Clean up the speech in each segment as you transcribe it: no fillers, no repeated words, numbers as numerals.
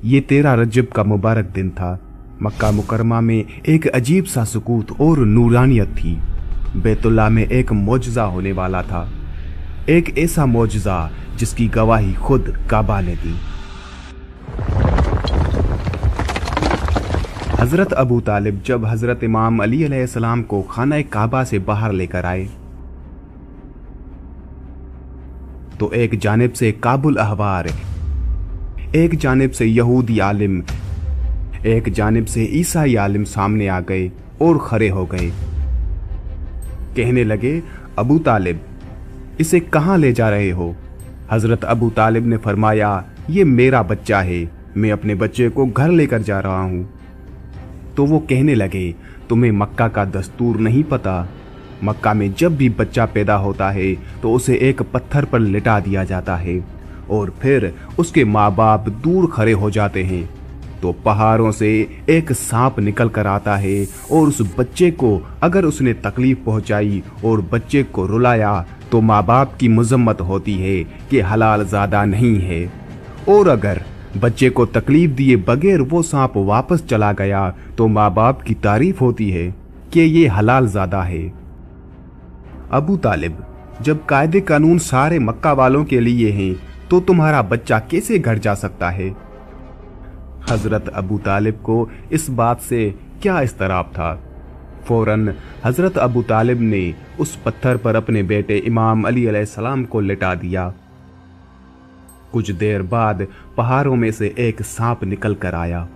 ये 13 रजब का मुबारक दिन था। मक्का मुकरमा में एक अजीब सा सुकूत और नूरानियत थी। बैतुल्लाह में एक मौजज़ा होने वाला था, एक ऐसा मौजज़ा जिसकी गवाही खुद काबा ने दी। हजरत अबू तालिब जब हजरत इमाम अली अलैहिस्सलाम को खाना काबा से बाहर लेकर आए तो एक जानिब से काबुल अहबार, एक जानिब से यहूदी आलिम, एक जानिब से ईसाई आलिम सामने आ गए और खड़े हो गए। कहने लगे, अबू तालिब, इसे कहाँ ले जा रहे हो? हजरत अबू तालिब ने फरमाया, ये मेरा बच्चा है, मैं अपने बच्चे को घर लेकर जा रहा हूँ। तो वो कहने लगे, तुम्हें मक्का का दस्तूर नहीं पता? मक्का में जब भी बच्चा पैदा होता है तो उसे एक पत्थर पर लिटा दिया जाता है और फिर उसके माँ बाप दूर खड़े हो जाते हैं तो पहाड़ों से एक सांप निकल कर आता है और उस बच्चे को अगर उसने तकलीफ पहुंचाई और बच्चे को रुलाया तो माँ बाप की मजम्मत होती है कि हलाल ज़ादा नहीं है, और अगर बच्चे को तकलीफ दिए बगैर वो सांप वापस चला गया तो माँ बाप की तारीफ होती है कि ये हलाल ज़ादा है। अबू तालिब, जब कायदे कानून सारे मक्का वालों के लिए हैं तो तुम्हारा बच्चा कैसे घर जा सकता है? हजरत अबू तालिब को इस बात से क्या इस्तराब था। फौरन हजरत अबू तालिब ने उस पत्थर पर अपने बेटे इमाम अली अलैहिस्सलाम को लिटा दिया। कुछ देर बाद पहाड़ों में से एक सांप निकल कर आया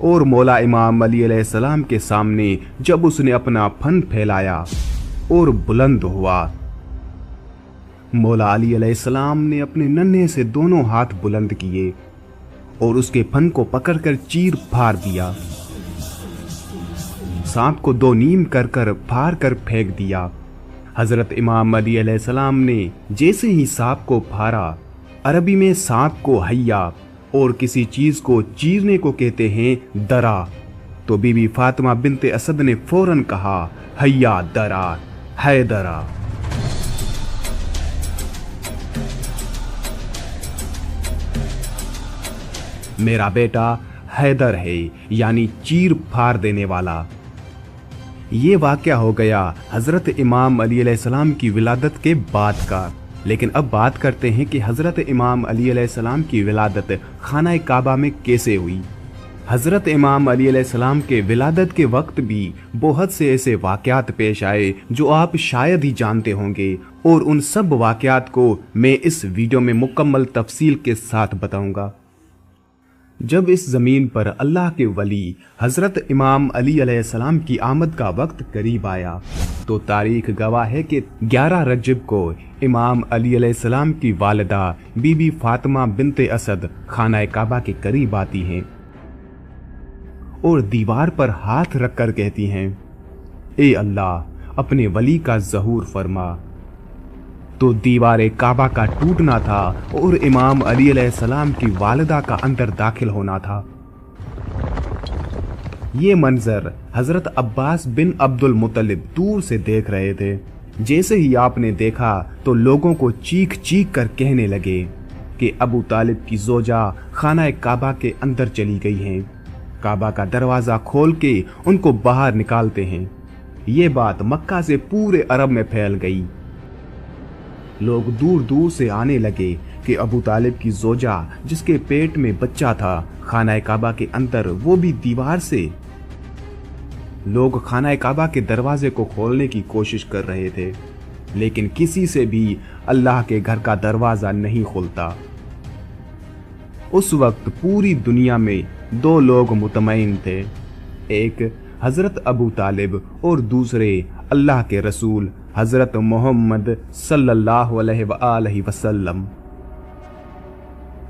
और मौला इमाम अली अलैहिस्सलाम के सामने जब उसने अपना फन फैलाया और बुलंद हुआ, मौला अली अलैहिस्सलाम ने अपने नन्हे से दोनों हाथ बुलंद किए और उसके फन को पकड़कर चीर फाड़ दिया। सांप को दो नीम कर कर फाड़ कर फेंक दिया। हजरत इमाम अली अलैहिस्सलाम ने जैसे ही सांप को फाड़ा, अरबी में सांप को हैया और किसी चीज को चीरने को कहते हैं दरा, तो बीबी फातिमा बिनते असद ने फौरन कहा, हैया दरा, है दरा। मेरा बेटा हैदर है, यानी चीर फाड़ देने वाला। ये वाकया हो गया हजरत इमाम अली अलैहिस्सलाम की विलादत के बाद का। लेकिन अब बात करते हैं कि हजरत इमाम अली अलैहिस्सलाम की विलादत खाना काबा में कैसे हुई। हजरत इमाम अली अलैहिस्सलाम के विलादत के वक्त भी बहुत से ऐसे वाकयात पेश आए जो आप शायद ही जानते होंगे, और उन सब वाकयात को मैं इस वीडियो में मुकम्मल तफसील के साथ बताऊंगा। जब इस ज़मीन पर अल्लाह के वली हज़रत इमाम अली अलैहिस्सलाम की आमद का वक्त करीब आया तो तारीख गवाह है कि 11 रजब को इमाम अली अलैहिस्सलाम की वालिदा बीबी फातिमा बिनते असद खाना काबा के करीब आती हैं और दीवार पर हाथ रखकर कहती हैं, ए अल्लाह, अपने वली का ज़हूर फरमा। तो दीवार काबा का टूटना था और इमाम अली अलैहिस्सलाम की वालिदा का अंदर दाखिल होना था। ये मंजर हजरत अब्बास बिन अब्दुल मुत्तलिब दूर से देख रहे थे। जैसे ही आपने देखा तो लोगों को चीख चीख कर कहने लगे कि अबू तालिब की जोजा खाना काबा के अंदर चली गई हैं। काबा का दरवाजा खोल के उनको बाहर निकालते हैं। ये बात मक्का से पूरे अरब में फैल गई। लोग दूर दूर से आने लगे कि अबू तालिब की जोजा जिसके पेट में बच्चा था खाना काबा के अंदर, वो भी दीवार से। लोग खाना काबा के दरवाजे को खोलने की कोशिश कर रहे थे, लेकिन किसी से भी अल्लाह के घर का दरवाजा नहीं खुलता। उस वक्त पूरी दुनिया में 2 लोग मुतमईन थे, एक हजरत अबू तालिब और दूसरे अल्लाह के रसूल हजरत मोहम्मद सल्लल्लाहु अलैहि वसल्लम।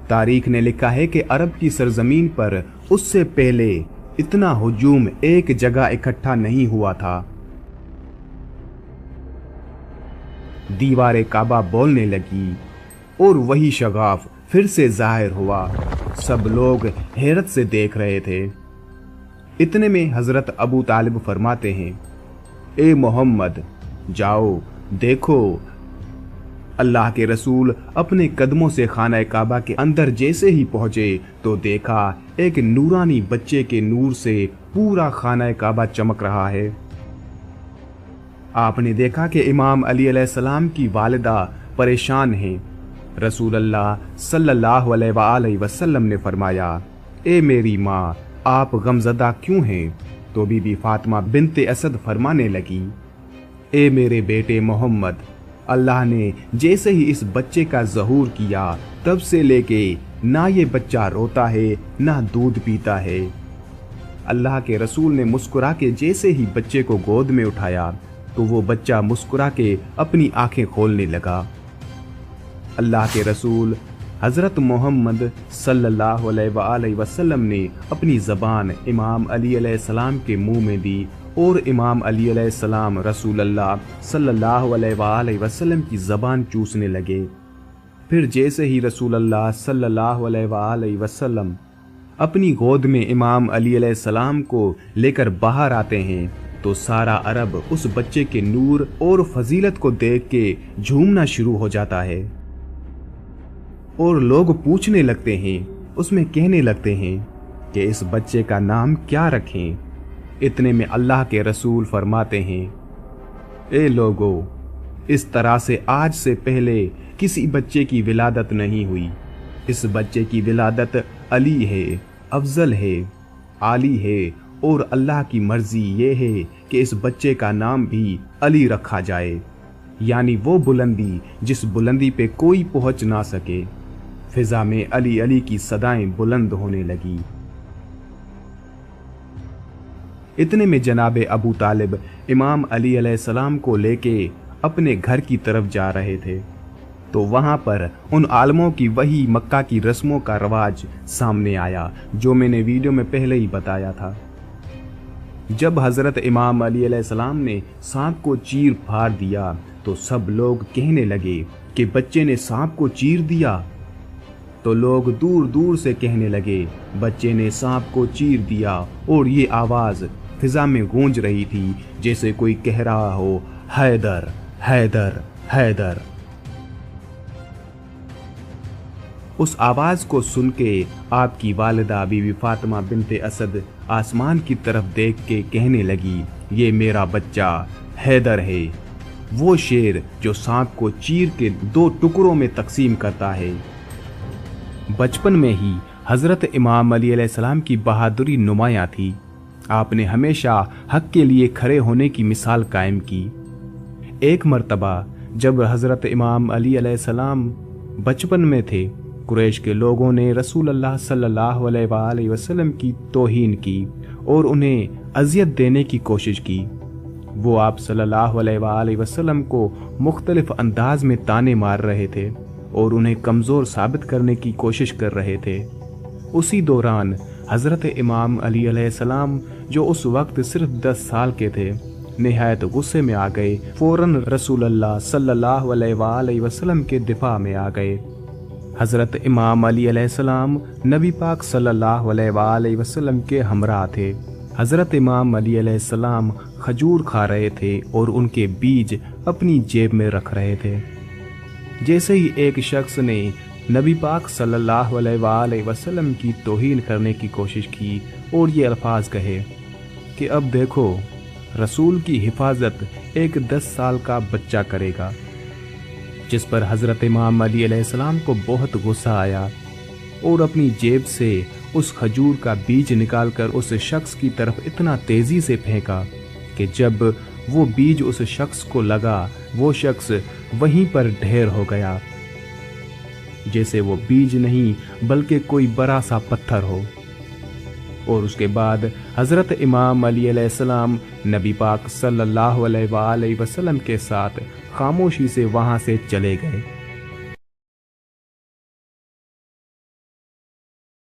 तारीख ने लिखा है कि अरब की सरजमीन पर उससे पहले इतना हुजूम एक जगह इकट्ठा नहीं हुआ था। दीवार काबा बोलने लगी और वही शगाफ फिर से जाहिर हुआ। सब लोग हैरत से देख रहे थे। इतने में हजरत अबू तालिब फरमाते हैं, ए मोहम्मद, जाओ देखो अल्लाह के रसूल अपने कदमों से खाना काबा के अंदर जैसे ही पहुंचे तो देखा एक नूरानी बच्चे के नूर से पूरा खाना काबा चमक रहा है। आपने देखा कि इमाम अली अलैहिस्सलाम की वालिदा परेशान हैं। रसूल अल्लाह सल्लल्लाहु अलैहि वसल्लम ने फरमाया, ए मेरी माँ, आप गमज़दा क्यों हैं? तो बीबी फातिमा बिनते असद फरमाने लगी, ए मेरे बेटे मोहम्मद, अल्लाह ने जैसे ही इस बच्चे का ज़हूर किया तब से लेके ना ये बच्चा रोता है ना दूध पीता है। अल्लाह के रसूल ने मुस्कुरा के जैसे ही बच्चे को गोद में उठाया तो वो बच्चा मुस्कुरा के अपनी आंखें खोलने लगा। अल्लाह के रसूल हज़रत मोहम्मद सल्लल्लाहु अलैहि वसल्लम ने अपनी ज़बान इमाम अली अलैहिस्सलाम के मुंह में दी और इमाम अली अलैहिस्सलाम रसूल अल्लाह सल्लल्लाहु अलैहि वसल्लम की ज़बान चूसने लगे। फिर जैसे ही रसूल अल्लाह सल्लल्लाहु अलैहि वसल्लम अपनी गोद में इमाम अली अलैहिस्सलाम को लेकर बाहर आते हैं तो सारा अरब उस बच्चे के नूर और फजीलत को देख के झूमना शुरू हो जाता है और लोग पूछने लगते हैं, उसमें कहने लगते हैं कि इस बच्चे का नाम क्या रखें। इतने में अल्लाह के रसूल फरमाते हैं, ए लोगो, इस तरह से आज से पहले किसी बच्चे की विलादत नहीं हुई। इस बच्चे की विलादत अली है, अफजल है, आली है और अल्लाह की मर्जी ये है कि इस बच्चे का नाम भी अली रखा जाए, यानी वो बुलंदी जिस बुलंदी पे कोई पहुंच ना सके। फिजा में अली अली की सदाएं बुलंद होने लगी। इतने में जनाब अबू तालिब इमाम अली अलैहिस्सलाम को लेके अपने घर की तरफ जा रहे थे तो वहां पर उन आलमों की वही मक्का की रस्मों का रवाज सामने आया जो मैंने वीडियो में पहले ही बताया था। जब हजरत इमाम अली अलैहिस्सलाम ने सांप को चीर फाड़ दिया तो सब लोग कहने लगे कि बच्चे ने सांप को चीर दिया। तो लोग दूर दूर से कहने लगे, बच्चे ने सांप को चीर दिया, और ये आवाज फिजा में गूंज रही थी जैसे कोई कह रहा हो, हैदर हैदर हैदर। उस आवाज को सुन के आपकी वालिदा बीबी फातिमा बिनते असद आसमान की तरफ देख के कहने लगी, ये मेरा बच्चा हैदर है, वो शेर जो सांप को चीर के 2 टुकड़ों में तकसीम करता है। बचपन में ही हजरत इमाम अली अलैहिस्सलाम की बहादुरी नुमायां थी। आपने हमेशा हक के लिए खड़े होने की मिसाल कायम की। एक मर्तबा जब हजरत इमाम अली अलैहिस्सलाम बचपन में थे, कुरैश के लोगों ने रसूल अल्लाह सल्लल्लाहु अलैहि वसल्लम की तौहीन की और उन्हें अजियत देने की कोशिश की। वो आप सल्लल्लाहु अलैहि वसल्लम को मुख्तलिफ अंदाज में ताने मार रहे थे और उन्हें कमज़ोर साबित करने की कोशिश कर रहे थे। उसी दौरान हज़रत इमाम अली अलैहिस्सलाम जो उस वक्त सिर्फ 10 साल के थे, निहायत गुस्से में आ गए। फौरन रसूल अल्लाह सल्लल्लाहु अलैहि वसल्लम के दिफा में आ गए। हज़रत इमाम अली अलैहिस्सलाम नबी पाक सल्लल्लाहु अलैहि वसल्लम के हमरा थे। हज़रत इमाम अली अलैहिस्सलाम खजूर खा रहे थे और उनके बीज अपनी जेब में रख रहे थे। जैसे ही एक शख्स ने नबी पाक सल्लल्लाहु अलैहि वसल्लम की तौहीन करने की कोशिश की और ये अल्फाज कहे कि अब देखो, रसूल की हिफाजत एक 10 साल का बच्चा करेगा, जिस पर हज़रत इमाम अली अलैहिस्सलाम को बहुत गुस्सा आया और अपनी जेब से उस खजूर का बीज निकालकर उस शख्स की तरफ इतना तेज़ी से फेंका कि जब वो बीज उस शख्स को लगा, वो शख्स वहीं पर ढेर हो गया, जैसे वो बीज नहीं बल्कि कोई बड़ा सा पत्थर हो। और उसके बाद हज़रत इमाम अली अलैहिस्सलाम नबी पाक सल्लल्लाहु अलैहि वसल्लम के साथ खामोशी से वहाँ से चले गए।